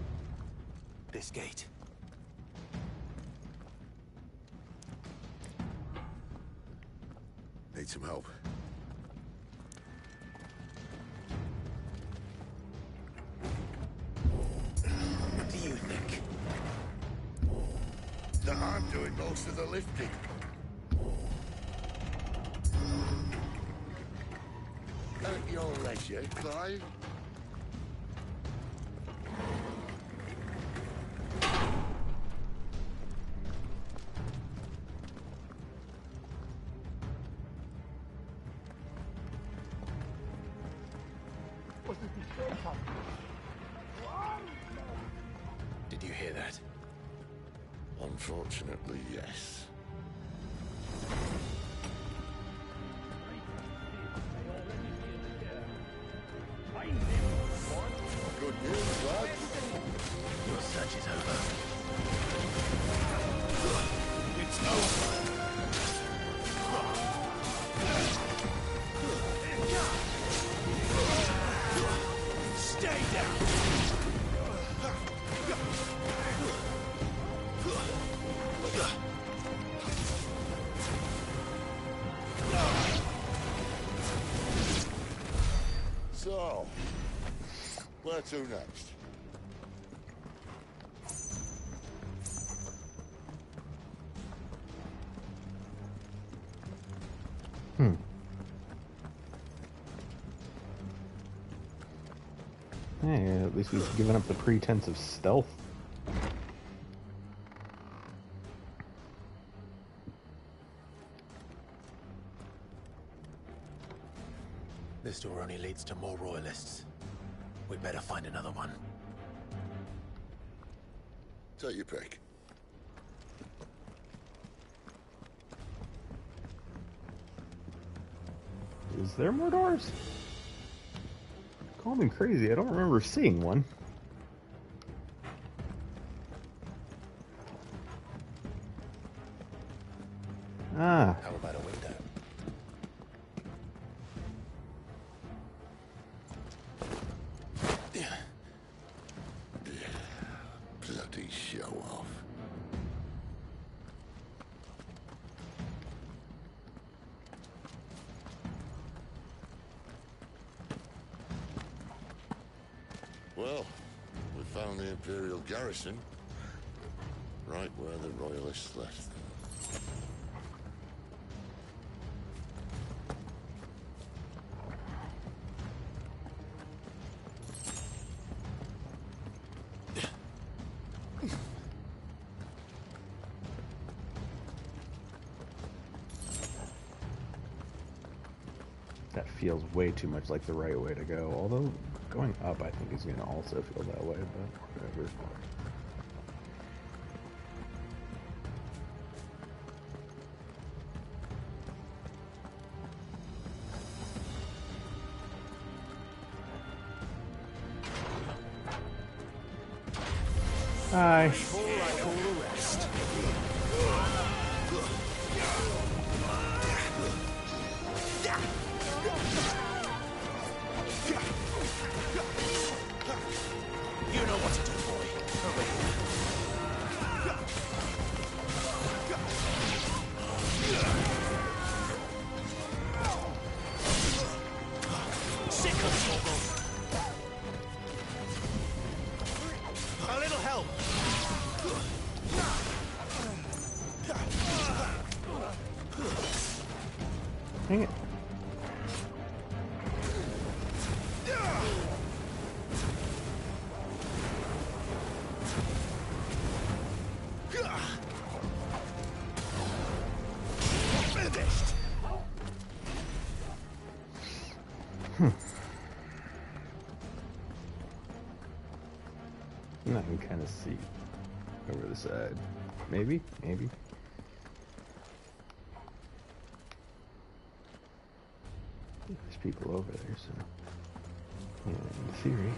This gate. Need some help. What do you think? That I'm doing most of the lifting. At your leisure, Clive. Did you hear that? Unfortunately, yes. Good news, lad. Your search is over. It's over. Stay down. So, where to next? Hey, at least we've given up the pretense of stealth. This door only leads to more royalists. We'd better find another one. Take your pick. Is there more doors? Call me crazy, I don't remember seeing one. Ah. How about a window? Bloody show off. Well, we found the Imperial garrison. Right where the Royalists left them. That feels way too much like the right way to go. Although going up, I think, is going to also feel that way, but whatever. Hi. Like all the rest. You know what to do, boy. Over here. Sick of trouble. A little help. Dang it. And I can kind of see over the side. Maybe? Maybe. There's people over there, so yeah, in theory.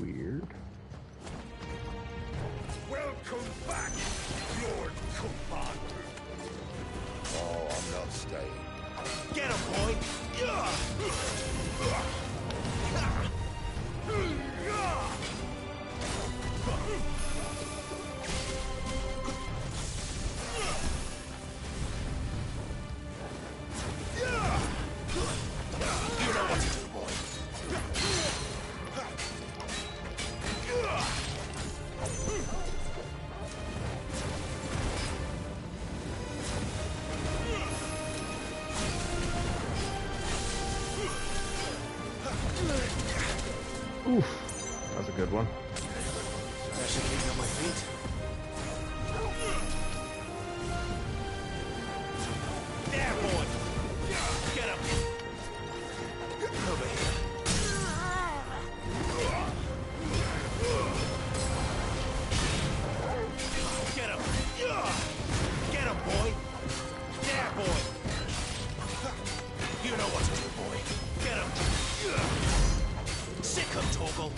Weird. Welcome back, Lord Commander. Oh, I'm not staying. Get him, boy. You know what to do, boy. Oof. That was a good one. I should keep on my feet. There, boy. Get him. Over here. Get him. Get him, boy. There, boy. You know what to do, boy. Get him. Sick of Torgal.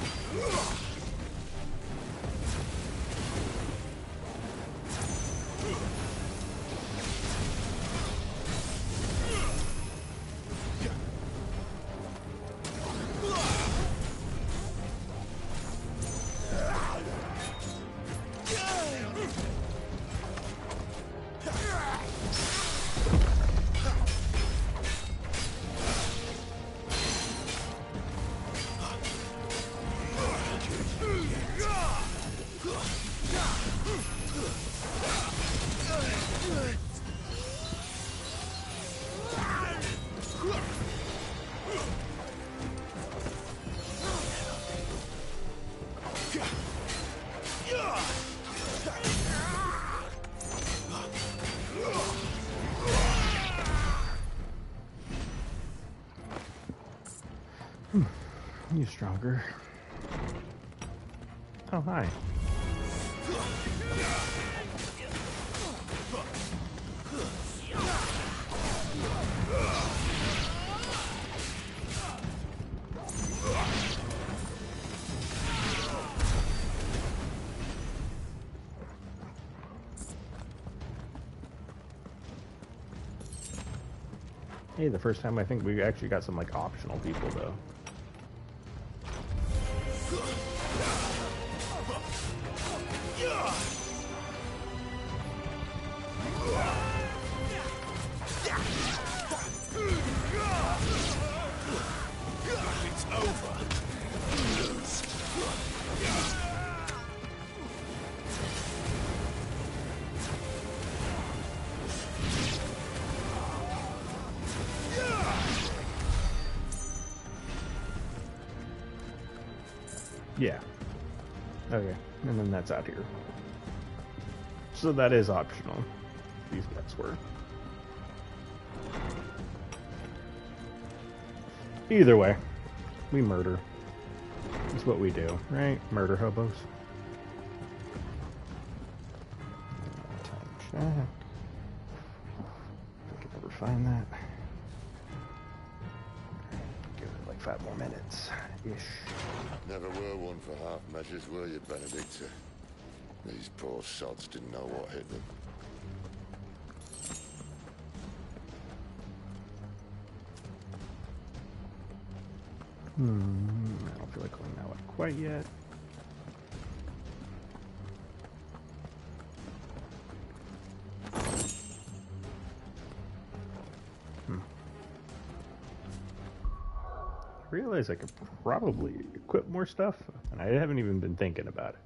You stronger. Oh, hi. Hey, the first time I think we actually got some like optional people though. It's over. Yeah. Okay, and then that's out here. So that is optional. These guys were. Either way, we murder. That's what we do, right? Murder hobos. Time check. I can never find that. Give it like 5 more minutes ish. Never were one for half measures, were you, Benedicta? These poor sods didn't know what hit them. I don't feel like going that way quite yet. I realize I could probably equip more stuff, and I haven't even been thinking about it.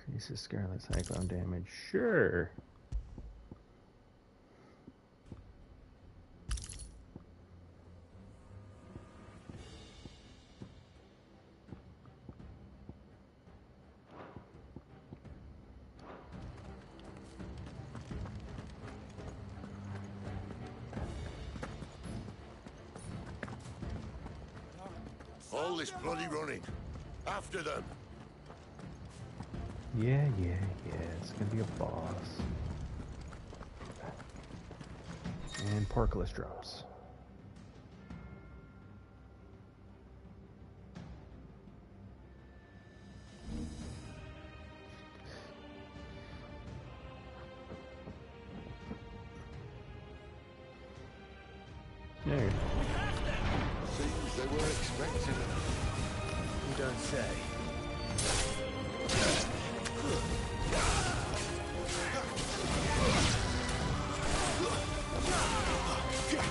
Increases Scarlet Cyclone damage. Sure. All this bloody running. After them. Yeah. It's gonna be a boss. And Porculus drops. Yeah. Seems they were expecting it. You don't say.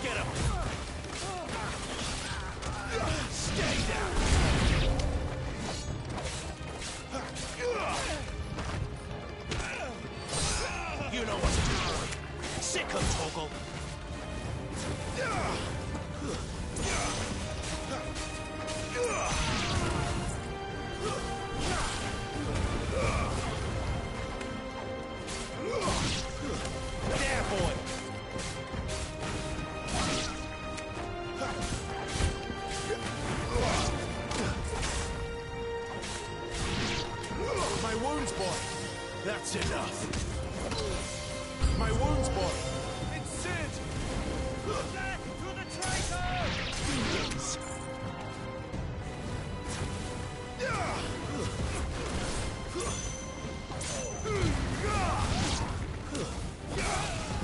Get him! Stay down! You know what to do, boy. Sick him, Torgal. There, boy! My wounds, boy. That's enough. My wounds, boy. It's Sid. Back to the traitors.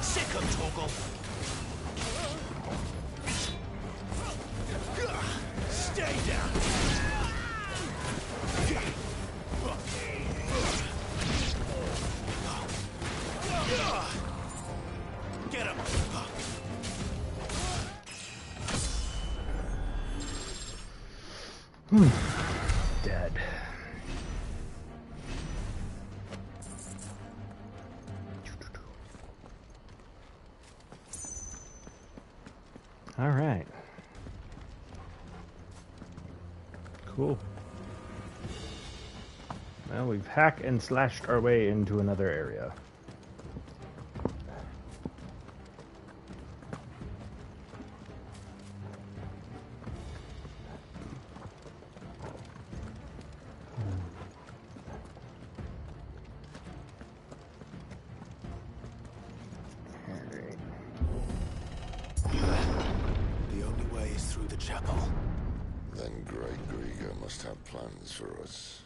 Sick him, Torgal. Stay down. Get him! Dead. All right. Well, we've hacked and slashed our way into another area. The only way is through the chapel. Then Great Grieger must have plans for us.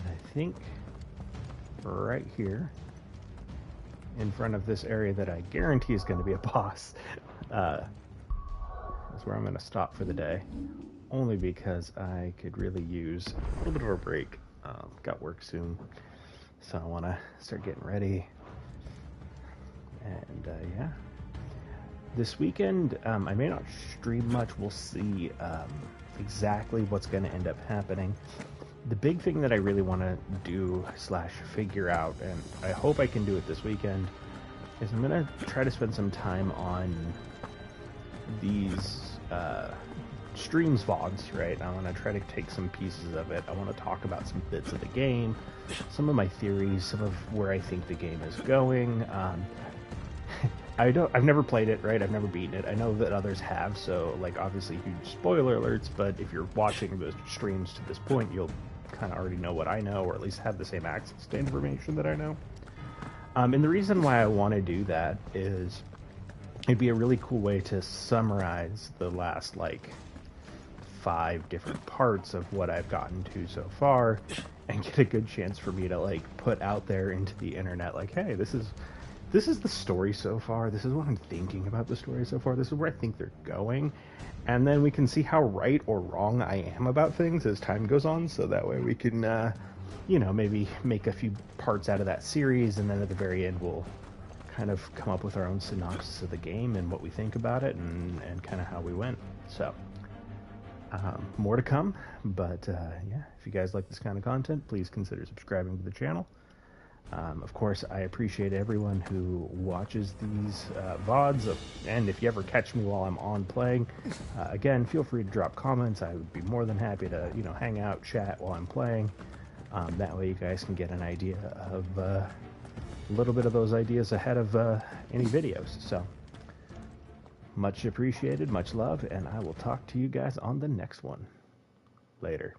I think right here, in front of this area that I guarantee is going to be a boss, is where I'm going to stop for the day. Only because I could really use a little bit of a break. Got work soon, so I want to start getting ready. And yeah, this weekend I may not stream much. We'll see exactly what's going to end up happening. The big thing that I really want to do / figure out, and I hope I can do it this weekend, is I'm going to try to spend some time on these streams VODs, right? I want to try to take some pieces of it. I want to talk about some bits of the game, some of my theories, some of where I think the game is going. I've never played it, right? I've never beaten it. I know that others have, so like obviously huge spoiler alerts, but if you're watching the streams to this point, you'll kind of already know what I know, or at least have the same access to information that I know. And the reason why I want to do that is it'd be a really cool way to summarize the last like 5 different parts of what I've gotten to so far, and get a good chance for me to like put out there into the internet like, hey, this is the story so far, this is what I'm thinking about the story so far, this is where I think they're going, and then we can see how right or wrong I am about things as time goes on, so that way we can you know, maybe make a few parts out of that series, and then at the very end we'll kind of come up with our own synopsis of the game and what we think about it, and kind of how we went. So more to come, but yeah, if you guys like this kind of content, please consider subscribing to the channel. Of course, I appreciate everyone who watches these VODs, and if you ever catch me while I'm on playing, again, feel free to drop comments. I would be more than happy to, you know, hang out, chat while I'm playing. That way you guys can get an idea of a little bit of those ideas ahead of any videos. So, much appreciated, much love, and I will talk to you guys on the next one. Later.